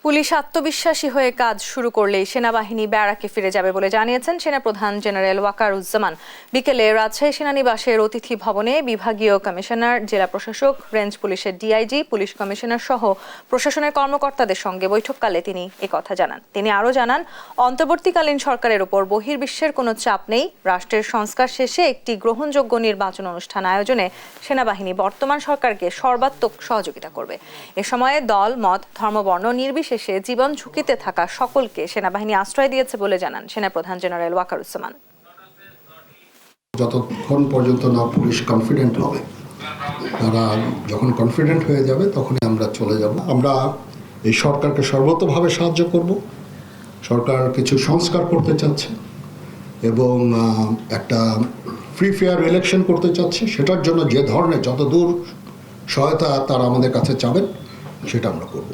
Police আত্মবিশ্বাসী হয়ে কাজ শুরু করলেই সেনাবাহিনী ব্যারাকে ফিরে যাবে বলে জানিয়েছেন সেনাপ্রধান জেনারেল ওয়াকারুজ্জামান। বিকেলে রাজশাহী সেনানিবাসের অতিথি ভবনে বিভাগীয় কমিশনার, জেলা প্রশাসক, রেঞ্জ পুলিশের ডিআইজি, পুলিশ কমিশনার সহ প্রশাসনের কর্মকর্তাদের সঙ্গে বৈঠককালে তিনি একথা জানান। তিনি আরও জানান, অন্তর্বর্তীকালীন সরকারের ওপর বহির্বিশ্বের কোনো চাপ নেই। রাষ্ট্রের সংস্কার শেষে একটি গ্রহণযোগ্য নির্বাচন অনুষ্ঠান আয়োজনে সেনাবাহিনী বর্তমান সরকারকে সর্বাত্মক সহযোগিতা করবে। এ সময়ে দল, মত, ধর্মবর্ণ নির্বিশেষে জীবন ঝুঁকিতে থাকা সকলকে সেনাবাহিনী আশ্রয় দিয়েছে বলে জানান সেনাপ্রধান জেনারেল ওয়াকারুজ্জামান। যতক্ষণ পর্যন্ত না পুলিশ কনফিডেন্ট হবে, তারা যখন কনফিডেন্ট হয়ে যাবে তখনই আমরা চলে যাব। আমরা এই সরকারকে সর্বতোভাবে সাহায্য করব। সরকার কিছু সংস্কার করতে চাচ্ছে এবং একটা ফ্রি ফেয়ার ইলেকশন করতে চাচ্ছে। সেটার জন্য যে ধরনের যতদূর সহায়তা তারা আমাদের কাছে চাবেন সেটা আমরা করব।